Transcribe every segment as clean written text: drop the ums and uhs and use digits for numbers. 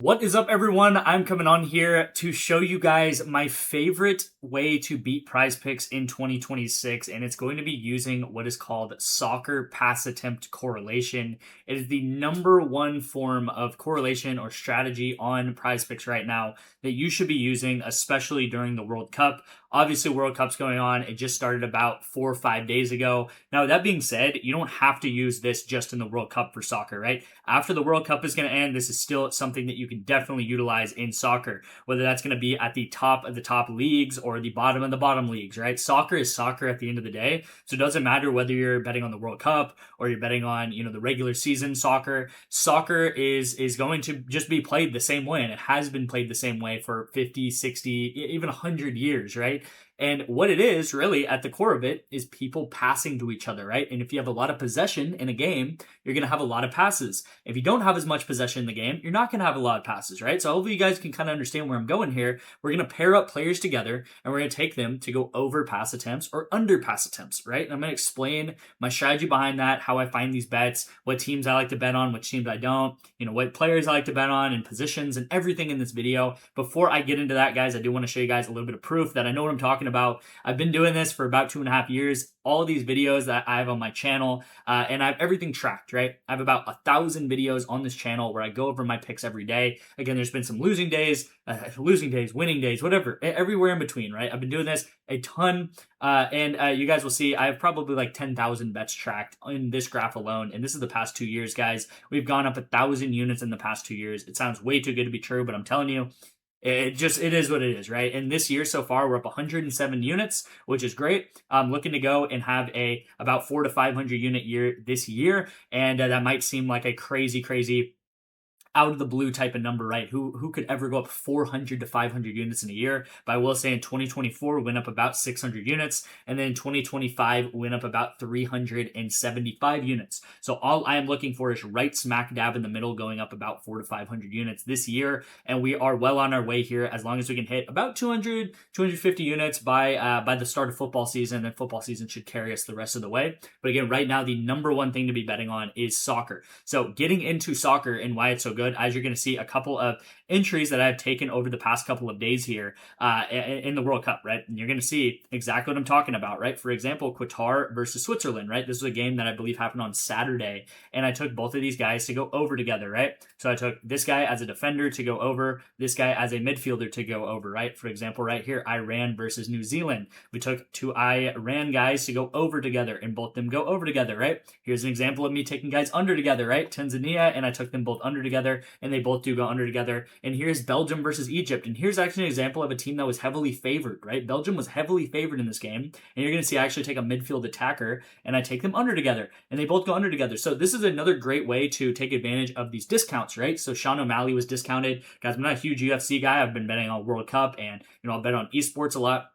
What is up, everyone? I'm coming on here to show you guys my favorite way to beat PrizePicks in 2026, and it's going to be using what is called soccer pass attempt correlation. It is the number one form of correlation or strategy on PrizePicks right now that you should be using, especially during the World Cup. Obviously, World Cup's going on. It just started about 4 or 5 days ago. Now, that being said, you don't have to use this just in the World Cup for soccer, right? After the World Cup is going to end, this is still something that you can definitely utilize in soccer, whether that's going to be at the top of the top leagues or the bottom of the bottom leagues, right? Soccer is soccer at the end of the day. So it doesn't matter whether you're betting on the World Cup or you're betting on, the regular season soccer. Soccer is going to just be played the same way, and it has been played the same way for 50, 60, even 100 years, right? And what it is really at the core of it is people passing to each other, right? And if you have a lot of possession in a game, you're going to have a lot of passes. If you don't have as much possession in the game, you're not going to have a lot of passes, right? So hopefully you guys can kind of understand where I'm going here. We're going to pair up players together and we're going to take them to go over pass attempts or under pass attempts, right? And I'm going to explain my strategy behind that, how I find these bets, what teams I like to bet on, which teams I don't, what players I like to bet on and positions and everything in this video. Before I get into that, guys, I do want to show you guys a little bit of proof that I know what I'm talking about. I've been doing this for about 2.5 years. All of these videos that I have on my channel, and I have everything tracked, right? I have about 1,000 videos on this channel where I go over my picks every day. Again, there's been some losing days, winning days, whatever, everywhere in between, right? I've been doing this a ton, and you guys will see I have probably like 10,000 bets tracked in this graph alone, and this is the past 2 years, guys. We've gone up 1,000 units in the past 2 years. It sounds way too good to be true, but I'm telling you, it is what it is, right? And this year so far, we're up 107 units, which is great. I'm looking to go and have about 400 to 500 unit year this year, and that might seem like a crazy out of the blue type of number, right? Who could ever go up 400 to 500 units in a year? But I will say in 2024 went up about 600 units, and then in 2025 went up about 375 units. So all I am looking for is right smack dab in the middle, going up about 400 to 500 units this year, and we are well on our way here. As long as we can hit about 200, 250 units by the start of football season, then football season should carry us the rest of the way. But again, right now the number one thing to be betting on is soccer. So getting into soccer and why it's so good, as you're going to see a couple of entries that I've taken over the past couple of days here in the World Cup, right? And you're going to see exactly what I'm talking about, right? For example, Qatar versus Switzerland, right? This was a game that I believe happened on Saturday, and I took both of these guys to go over together, right? So I took this guy as a defender to go over, this guy as a midfielder to go over, right? For example, right here, Iran versus New Zealand. We took two Iran guys to go over together, and both of them go over together, right? Here's an example of me taking guys under together, right? Tanzania, and I took them both under together, and they both do go under together. And here's Belgium versus Egypt. And here's actually an example of a team that was heavily favored, right? Belgium was heavily favored in this game. And you're going to see I actually take a midfield attacker and I take them under together, and they both go under together. So this is another great way to take advantage of these discounts, right? So Sean O'Malley was discounted. Guys, I'm not a huge UFC guy. I've been betting on World Cup, and I'll bet on esports a lot.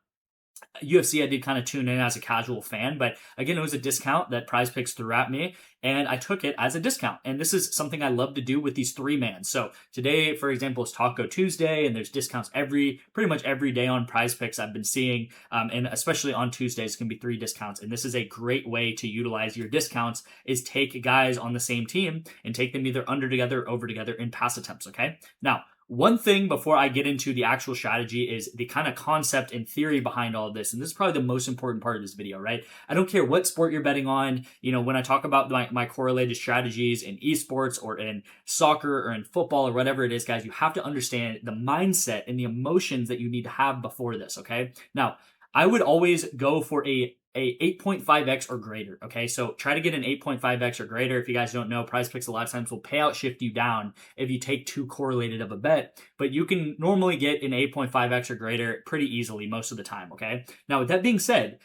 UFC, I did kind of tune in as a casual fan, but again, it was a discount that PrizePicks threw at me, and I took it as a discount. And this is something I love to do with these three man. So today, for example, is Taco Tuesday, and there's discounts pretty much every day on PrizePicks I've been seeing, and especially on Tuesdays, can be 3 discounts. And this is a great way to utilize your discounts, is take guys on the same team and take them either under together or over together in pass attempts, okay? Now, one thing before I get into the actual strategy is the kind of concept and theory behind all of this. And this is probably the most important part of this video, right? I don't care what sport you're betting on. When I talk about my correlated strategies in esports or in soccer or in football or whatever it is, guys, you have to understand the mindset and the emotions that you need to have before this, okay? Now, I would always go for a 8.5x or greater, okay? So try to get an 8.5x or greater. If you guys don't know, PrizePicks a lot of times will payout shift you down if you take too correlated of a bet, but you can normally get an 8.5x or greater pretty easily most of the time, okay? Now, with that being said,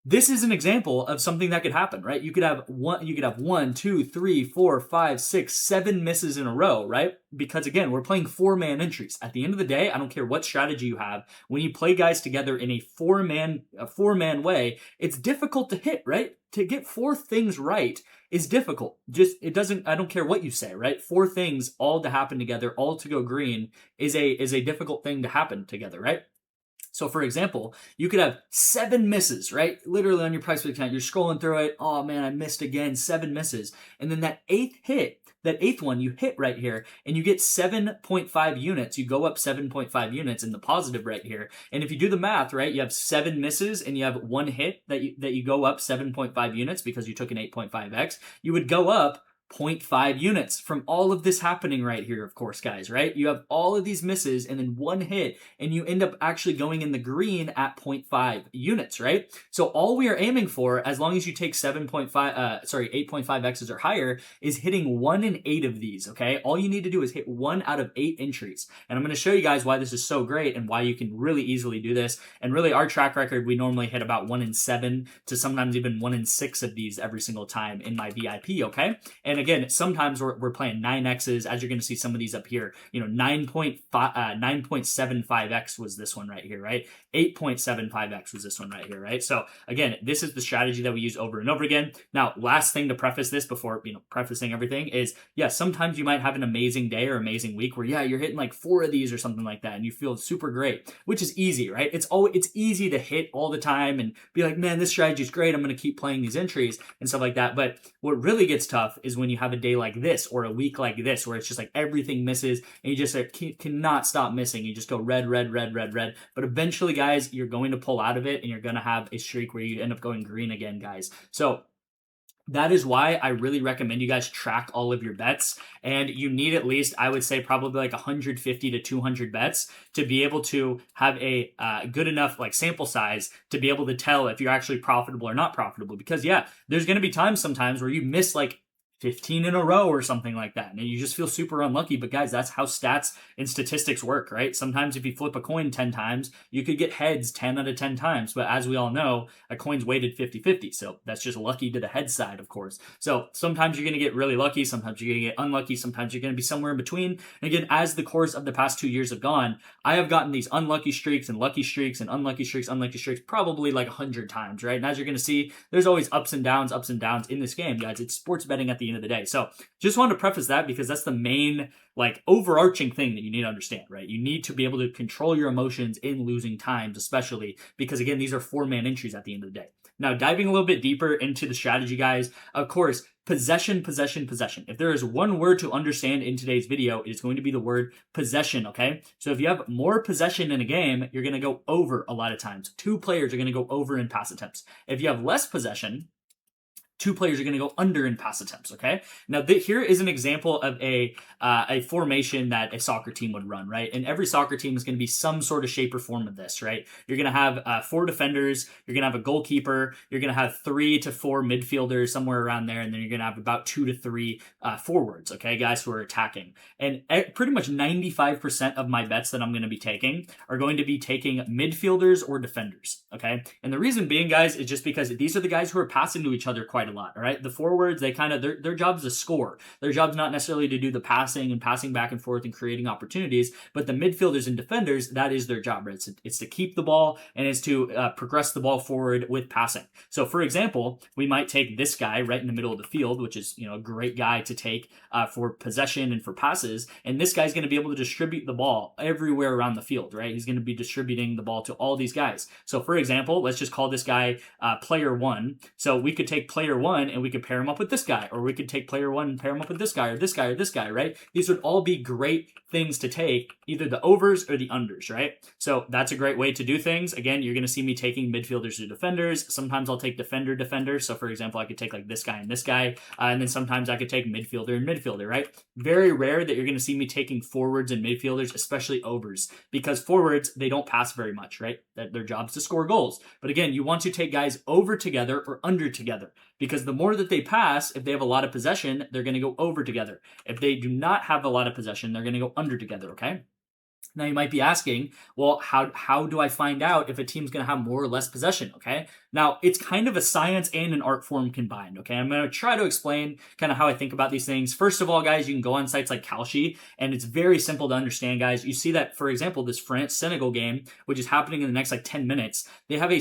this is an example of something that could happen, right? You could have one, two, three, four, five, six, 7 misses in a row, right? Because again, we're playing 4-man entries. At the end of the day, I don't care what strategy you have. When you play guys together in a four-man way, it's difficult to hit, right? To get 4 things right is difficult. I don't care what you say, right? 4 things all to happen together, all to go green is a difficult thing to happen together, right? So for example, you could have 7 misses, right? Literally on your PrizePicks account, you're scrolling through it. Oh man, I missed again, 7 misses. And then that eighth one you hit right here and you get 7.5 units. You go up 7.5 units in the positive right here. And if you do the math, right, you have 7 misses and you have 1 hit that you go up 7.5 units because you took an 8.5x. You would go up 0.5 units from all of this happening right here, of course, guys, right? You have all of these misses and then 1 hit, and you end up actually going in the green at 0.5 units, right? So all we are aiming for, as long as you take 8.5 X's or higher, is hitting 1 in 8 of these, okay? All you need to do is hit 1 out of 8 entries. And I'm going to show you guys why this is so great and why you can really easily do this. And really, our track record, we normally hit about 1 in 7 to sometimes even 1 in 6 of these every single time in my VIP, okay? And again, sometimes we're playing 9Xs, as you're going to see some of these up here. 9.75X was this one right here, right? 8.75X was this one right here, right? So again, this is the strategy that we use over and over again. Now, last thing to preface this before, prefacing everything is, yeah, sometimes you might have an amazing day or amazing week where, yeah, you're hitting like 4 of these or something like that and you feel super great, which is easy, right? It's easy to hit all the time and be like, man, this strategy is great. I'm going to keep playing these entries and stuff like that. But what really gets tough is when you have a day like this or a week like this where it's just like everything misses and you just cannot stop missing. You just go red, red, red, red, red. But eventually, guys, you're going to pull out of it and you're going to have a streak where you end up going green again, guys. So that is why I really recommend you guys track all of your bets, and you need at least, I would say, probably like 150 to 200 bets to be able to have a good enough like sample size to be able to tell if you're actually profitable or not profitable. Because yeah, there's going to be times sometimes where you miss like 15 in a row or something like that, and you just feel super unlucky. But guys, that's how stats and statistics work, right? Sometimes if you flip a coin 10 times, you could get heads 10 out of 10 times. But as we all know, a coin's weighted 50-50. So that's just lucky to the head side, of course. So sometimes you're going to get really lucky. Sometimes you're going to get unlucky. Sometimes you're going to be somewhere in between. And again, as the course of the past 2 years have gone, I have gotten these unlucky streaks and lucky streaks and unlucky streaks, probably like 100 times, right? And as you're going to see, there's always ups and downs in this game, guys. It's sports betting at the end of the day. So just wanted to preface that because that's the main like overarching thing that you need to understand, right? You need to be able to control your emotions in losing times, especially because again, these are 4-man entries at the end of the day. Now, diving a little bit deeper into the strategy, guys, of course, possession. If there is one word to understand in today's video, it is going to be the word possession, okay? So if you have more possession in a game, you're going to go over a lot of times. 2 players are going to go over in pass attempts. If you have less possession, 2 players are going to go under in pass attempts, okay? Now, here is an example of a formation that a soccer team would run, right? And every soccer team is going to be some sort of shape or form of this, right? You're going to have 4 defenders, you're going to have a goalkeeper, you're going to have 3 to 4 midfielders, somewhere around there, and then you're going to have about 2 to 3 forwards, okay, guys who are attacking. And pretty much 95% of my bets that I'm going to be taking are going to be taking midfielders or defenders, okay? And the reason being, guys, is just because these are the guys who are passing to each other quite a lot, all right? The forwards, they kind of, their job is to score. Their job's not necessarily to do the passing and passing back and forth and creating opportunities, but the midfielders and defenders, that is their job, right? It's to keep the ball and it's to progress the ball forward with passing. So for example, we might take this guy right in the middle of the field, which is, a great guy to take for possession and for passes. And this guy's going to be able to distribute the ball everywhere around the field, right? He's going to be distributing the ball to all these guys. So for example, let's just call this guy player 1. So we could take player 1 and we could pair him up with this guy, or we could take player 1 and pair him up with this guy or this guy or this guy, right? These would all be great things to take, either the overs or the unders, right? So that's a great way to do things. Again, you're going to see me taking midfielders or defenders. Sometimes I'll take defender. So for example, I could take like this guy and this guy, and then sometimes I could take midfielder and midfielder, right? Very rare that you're going to see me taking forwards and midfielders, especially overs, because forwards, they don't pass very much, right? Their job's to score goals. But again, you want to take guys over together or under together, because the more that they pass, if they have a lot of possession, they're going to go over together. If they do not have a lot of possession, they're going to go under together, okay? Now you might be asking, well, how do I find out if a team's going to have more or less possession, okay? Now, it's kind of a science and an art form combined, okay? I'm going to try to explain kind of how I think about these things. First of all, guys, you can go on sites like Kalshi, and it's very simple to understand, guys. You see that, for example, this France-Senegal game, which is happening in the next like 10 minutes, they have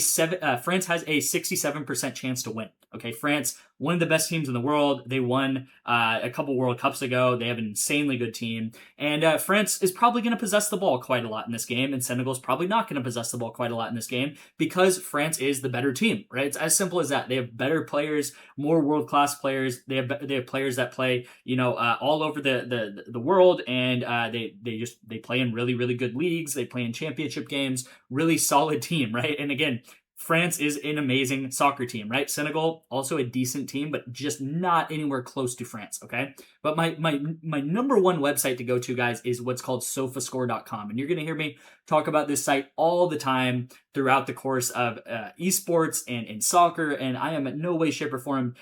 France has a 67% chance to win, okay? France, one of the best teams in the world. They won a couple World Cups ago. They have an insanely good team, and France is probably going to possess the the ball quite a lot in this game, and Senegal's probably not going to possess the ball quite a lot in this game because France is the better team, right? It's as simple as that. They have better players, more world-class players. They have players that play, all over the world, and they play in really, really good leagues. They play in championship games. Really solid team, right? And again, France is an amazing soccer team, right? Senegal, also a decent team, but just not anywhere close to France, okay? But my number one website to go to, guys, is what's called sofascore.com. And you're going to hear me talk about this site all the time throughout the course of esports and in soccer. And I am in no way, shape, or form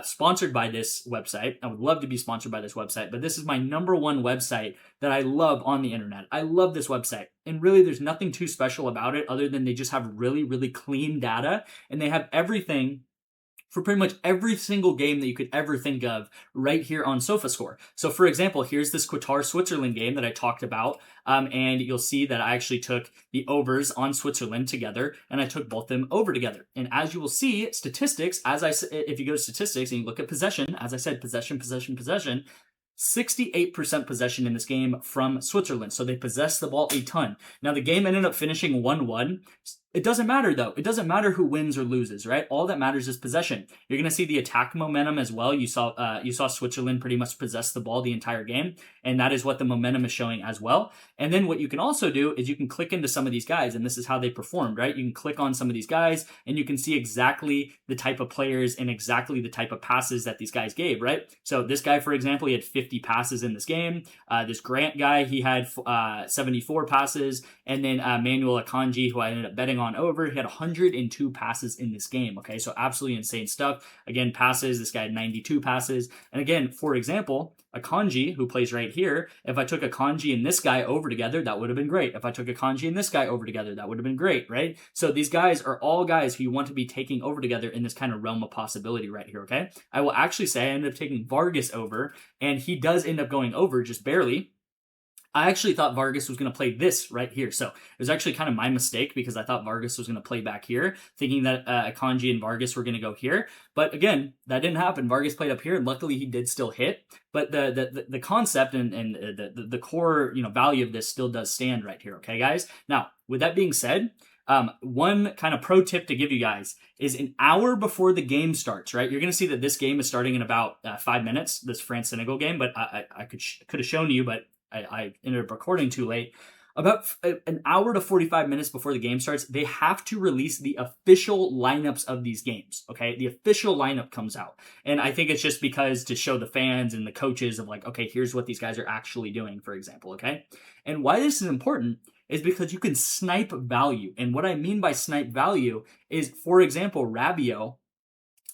sponsored by this website. I would love to be sponsored by this website, but this is my number one website that I love on the internet. I love this website. And really, there's nothing too special about it other than they just have really, really clean data, and they have everything for pretty much every single game that you could ever think of right here on SofaScore. So for example, here's this Qatar-Switzerland game that I talked about, and you'll see that I actually took the overs on Switzerland together, and I took both of them over together. And as you will see, statistics, if you go to statistics and you look at possession, as I said, possession, 68% possession in this game from Switzerland. So they possessed the ball a ton. Now the game ended up finishing 1-1. It doesn't matter though. It doesn't matter who wins or loses, right? All that matters is possession. You're going to see the attack momentum as well. You saw Switzerland pretty much possess the ball the entire game, and that is what the momentum is showing as well. And then what you can also do is you can click into some of these guys, and this is how they performed, right? You can click on some of these guys, and you can see exactly the type of players and exactly the type of passes that these guys gave, right? So this guy, for example, he had 50 passes in this game. This Grant guy, he had 74 passes, and then Manuel Akanji, who I ended up betting on over, he had 102 passes in this game. Okay, so absolutely insane stuff. Again, passes, this guy had 92 passes. And again, for example, Akanji, who plays right here, if I took Akanji and this guy over together, that would have been great. If I took Akanji and this guy over together, that would have been great, right? So these guys are all guys who you want to be taking over together in this kind of realm of possibility right here, okay? I will actually say I ended up taking Vargas over, and he does end up going over just barely. I actually thought Vargas was going to play this right here. So it was actually kind of my mistake because I thought Vargas was going to play back here, thinking that Akanji and Vargas were going to go here. But again, that didn't happen. Vargas played up here, and luckily he did still hit. But the concept and the core value of this still does stand right here. Okay, guys? Now, with that being said, one kind of pro tip to give you guys is an hour before the game starts, right? You're going to see that this game is starting in about 5 minutes, this France-Senegal game, but I could have shown you, but I ended up recording too late. About an hour to 45 minutes before the game starts, they have to release the official lineups of these games, okay? The official lineup comes out. And I think it's just because to show the fans and the coaches of like, okay, here's what these guys are actually doing, for example, okay? And why this is important is because you can snipe value. And what I mean by snipe value is, for example, Rabiot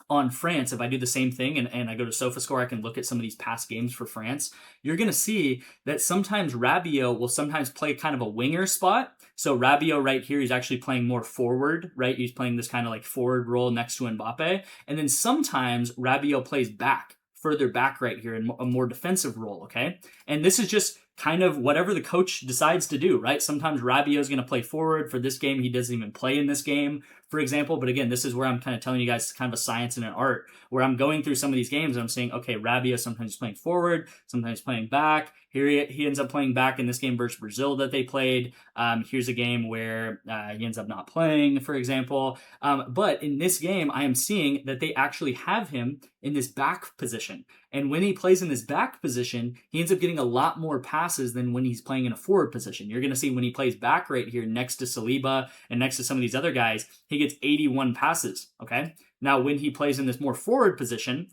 on France, if I do the same thing and I go to SofaScore, I can look at some of these past games for France. You're going to see that sometimes Rabiot will sometimes play kind of a winger spot. So Rabiot right here, he's actually playing more forward, right? He's playing this kind of like forward role next to Mbappe. And then sometimes Rabiot plays back, further back right here in a more defensive role, okay? And this is just kind of whatever the coach decides to do, right? Sometimes Rabiot is going to play forward. For this game, he doesn't even play in this game, for example. But again, this is where I'm kind of telling you guys it's kind of a science and an art, where I'm going through some of these games and I'm saying, okay, Rabiot sometimes playing forward, sometimes playing back. Here he ends up playing back in this game versus Brazil that they played. Here's a game where he ends up not playing, for example. But in this game, I am seeing that they actually have him in this back position. And when he plays in this back position, he ends up getting a lot more passes than when he's playing in a forward position. You're going to see when he plays back right here next to Saliba and next to some of these other guys, he gets 81 passes, okay? Now, when he plays in this more forward position,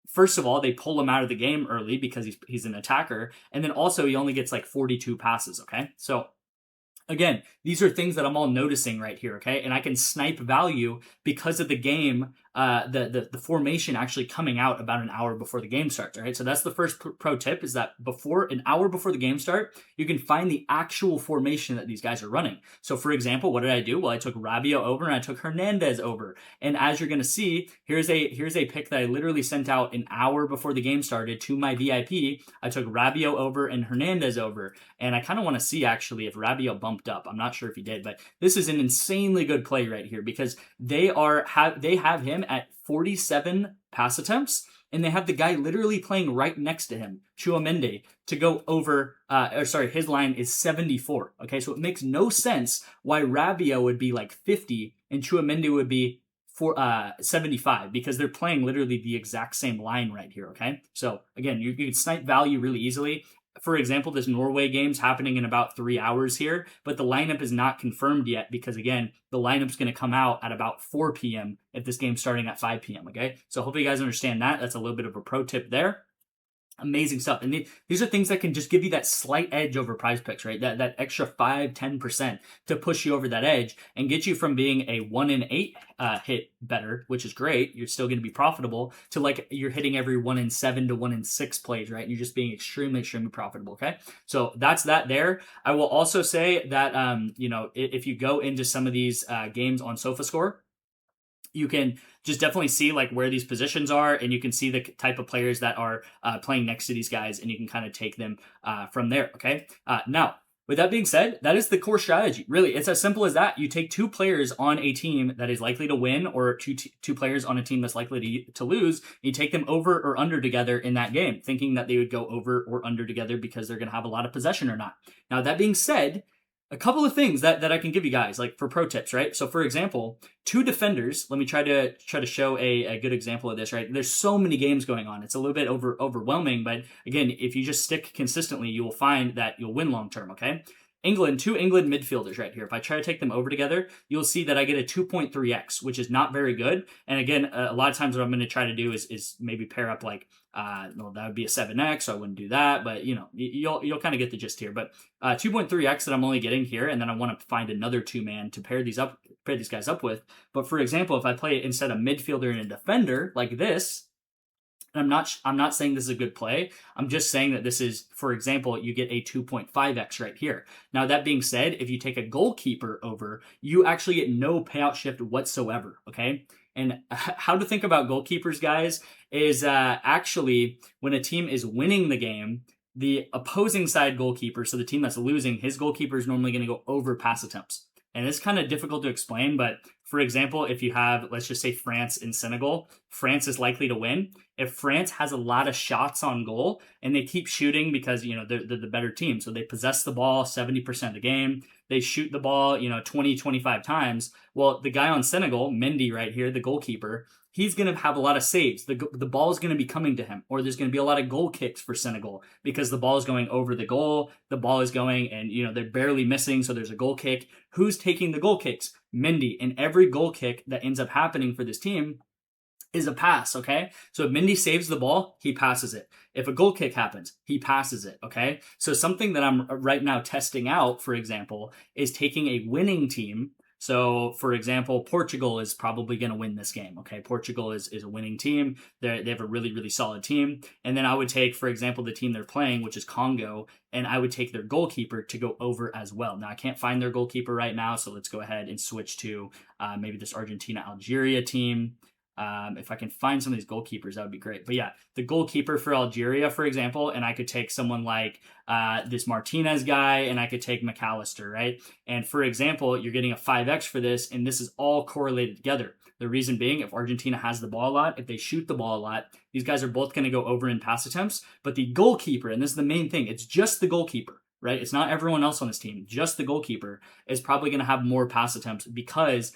first of all, they pull him out of the game early because he's an attacker. And then also he only gets like 42 passes, okay? So again, these are things that I'm all noticing right here, okay? And I can snipe value because of the game, the formation actually coming out about an hour before the game starts, all right? So that's the first pro tip, is that an hour before the game start, you can find the actual formation that these guys are running. So for example, what did I do? Well, I took Rabiot over and I took Hernandez over. And as you're going to see, here's a pick that I literally sent out an hour before the game started to my VIP. I took Rabiot over and Hernandez over. And I kind of want to see actually if Rabiot bumped up. I'm not sure if he did, but this is an insanely good play right here because they have him at 47 pass attempts and they have the guy literally playing right next to him, Chouamende, to go over, his line is 74. Okay, so it makes no sense why Rabiot would be like 50 and Chouamende would be 75, because they're playing literally the exact same line right here. Okay, so again, you can snipe value really easily. For example, this Norway game's happening in about 3 hours here, but the lineup is not confirmed yet because, again, the lineup's going to come out at about 4 p.m. if this game's starting at 5 p.m., okay? So hopefully you guys understand that. That's a little bit of a pro tip there. Amazing stuff. And these are things that can just give you that slight edge over PrizePicks, right? That extra 5-10% to push you over that edge and get you from being a 1 in 8 hit better, which is great. You're still going to be profitable, to like you're hitting every 1 in 7 to 1 in 6 plays, right? And you're just being extremely, extremely profitable. Okay. So that's that there. I will also say that, if you go into some of these games on SofaScore, you can just definitely see like where these positions are, and you can see the type of players that are playing next to these guys, and you can kind of take them from there. Okay. Now, with that being said, that is the core strategy. Really, it's as simple as that. You take 2 players on a team that is likely to win, or two players on a team that's likely to lose. You take them over or under together in that game, thinking that they would go over or under together because they're going to have a lot of possession or not. Now, that being said, a couple of things that I can give you guys, like for pro tips, right? So for example, 2 defenders, let me try to show a good example of this, right? There's so many games going on. It's a little bit overwhelming, but again, if you just stick consistently, you will find that you'll win long term, okay? 2 England midfielders right here. If I try to take them over together, you'll see that I get a 2.3x, which is not very good. And again, a lot of times what I'm going to try to do is maybe pair up like, that would be a 7x, so I wouldn't do that. But you'll kind of get the gist here. But 2.3x that I'm only getting here, and then I want to find another 2-man to pair these guys up with. But for example, if I play it instead of midfielder and a defender like this, and I'm not saying this is a good play. I'm just saying that this is, for example, you get a 2.5x right here. Now, that being said, if you take a goalkeeper over, you actually get no payout shift whatsoever, okay? And how to think about goalkeepers, guys, is actually when a team is winning the game, the opposing side goalkeeper, so the team that's losing, his goalkeeper is normally going to go over pass attempts. And it's kind of difficult to explain, but for example, if you have, let's just say France and Senegal, France is likely to win. If France has a lot of shots on goal and they keep shooting because, they're the better team. So they possess the ball 70% of the game. They shoot the ball, 20, 25 times. Well, the guy on Senegal, Mendy right here, the goalkeeper, he's going to have a lot of saves. The ball is going to be coming to him, or there's going to be a lot of goal kicks for Senegal because the ball is going over the goal. The ball is going and, they're barely missing. So there's a goal kick. Who's taking the goal kicks? Mendy. And every goal kick that ends up happening for this team is a pass, okay? So if Mendy saves the ball, he passes it. If a goal kick happens, he passes it, okay? So something that I'm right now testing out, for example, is taking a winning team. So, for example, Portugal is probably going to win this game, okay? Portugal is a winning team. They have a really, really solid team. And then I would take, for example, the team they're playing, which is Congo, and I would take their goalkeeper to go over as well. Now, I can't find their goalkeeper right now, so let's go ahead and switch to maybe this Argentina-Algeria team. If I can find some of these goalkeepers, that would be great. But yeah, the goalkeeper for Algeria, for example, and I could take someone like this Martinez guy, and I could take McAllister, right? And for example, you're getting a 5x for this, and this is all correlated together. The reason being, if Argentina has the ball a lot, if they shoot the ball a lot, these guys are both going to go over in pass attempts. But the goalkeeper, and this is the main thing, it's just the goalkeeper, right? It's not everyone else on this team. Just the goalkeeper is probably going to have more pass attempts because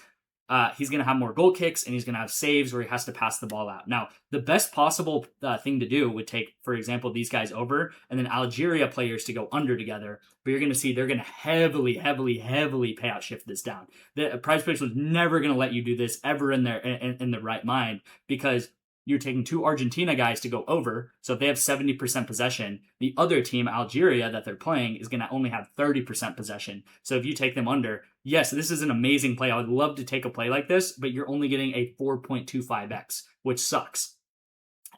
he's going to have more goal kicks and he's going to have saves where he has to pass the ball out. Now, the best possible thing to do would take, for example, these guys over and then Algeria players to go under together. But you're going to see they're going to heavily payout shift this down. The PrizePicks was never going to let you do this ever in the right mind, because you're taking 2 Argentina guys to go over. So if they have 70% possession, the other team, Algeria, that they're playing is going to only have 30% possession. So if you take them under, yes, this is an amazing play. I would love to take a play like this, but you're only getting a 4.25x, which sucks.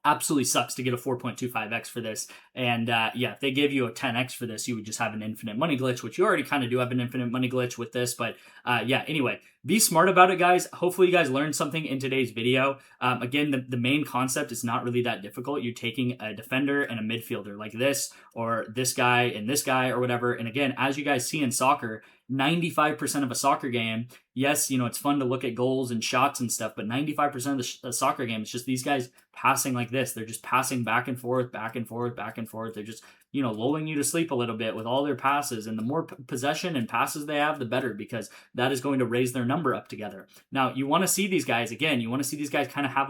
Absolutely sucks to get a 4.25x for this. And if they give you a 10x for this, you would just have an infinite money glitch, which you already kind of do have an infinite money glitch with this. But anyway, be smart about it, guys. Hopefully you guys learned something in today's video. Again, the main concept is not really that difficult. You're taking a defender and a midfielder like this, or this guy and this guy, or whatever. And again, as you guys see in soccer, 95% of a soccer game, yes, it's fun to look at goals and shots and stuff, but 95% of the soccer game, it's just these guys passing like this. They're just passing back and forth, back and forth, back and forth. They're just, lulling you to sleep a little bit with all their passes. And the more possession and passes they have, the better, because that is going to raise their number up together. Now, you want to see these guys, again, you want to see these guys kind of have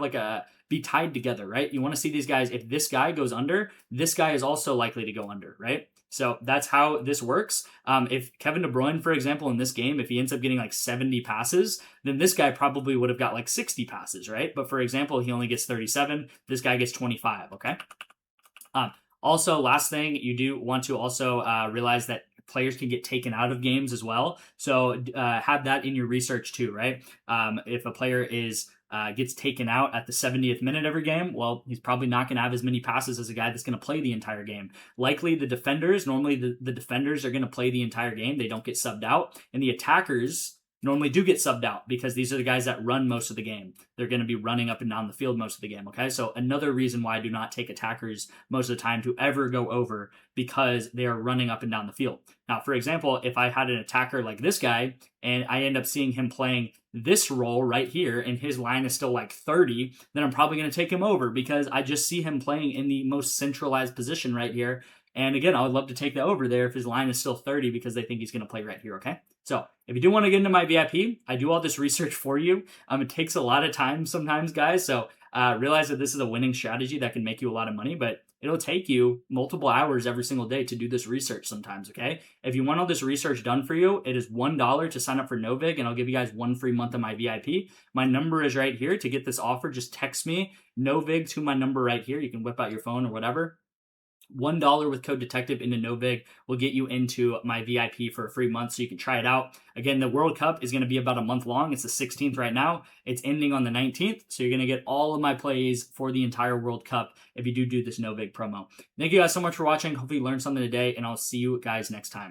be tied together, right? You want to see these guys, if this guy goes under, this guy is also likely to go under, right? So that's how this works. If Kevin De Bruyne, for example, in this game, if he ends up getting 70 passes, then this guy probably would have got 60 passes, right? But for example, he only gets 37. This guy gets 25, okay? Also, last thing, you do want to also realize that players can get taken out of games as well. So have that in your research too, right? If a player gets taken out at the 70th minute every game, well, he's probably not going to have as many passes as a guy that's going to play the entire game. Likely the defenders, normally the defenders are going to play the entire game. They don't get subbed out. And the attackers normally do get subbed out, because these are the guys that run most of the game. They're going to be running up and down the field most of the game, okay? So another reason why I do not take attackers most of the time to ever go over, because they are running up and down the field. Now, for example, if I had an attacker like this guy, and I end up seeing him playing this role right here, and his line is still 30, then I'm probably going to take him over, because I just see him playing in the most centralized position right here. And again, I would love to take that over there if his line is still 30, because they think he's going to play right here, okay? So if you do want to get into my VIP, I do all this research for you. It takes a lot of time sometimes, guys. So realize that this is a winning strategy that can make you a lot of money, but it'll take you multiple hours every single day to do this research sometimes, okay? If you want all this research done for you, it is $1 to sign up for NOVIG, and I'll give you guys 1 free month of my VIP. My number is right here. To get this offer, just text me NOVIG to my number right here. You can whip out your phone or whatever. $1 with code detective into NOVIG will get you into my VIP for a free month, so you can try it out. Again, the World Cup is going to be about a month long. It's the 16th right now. It's ending on the 19th, so you're going to get all of my plays for the entire World Cup if you do this NOVIG promo. Thank you guys so much for watching. Hopefully you learned something today, and I'll see you guys next time.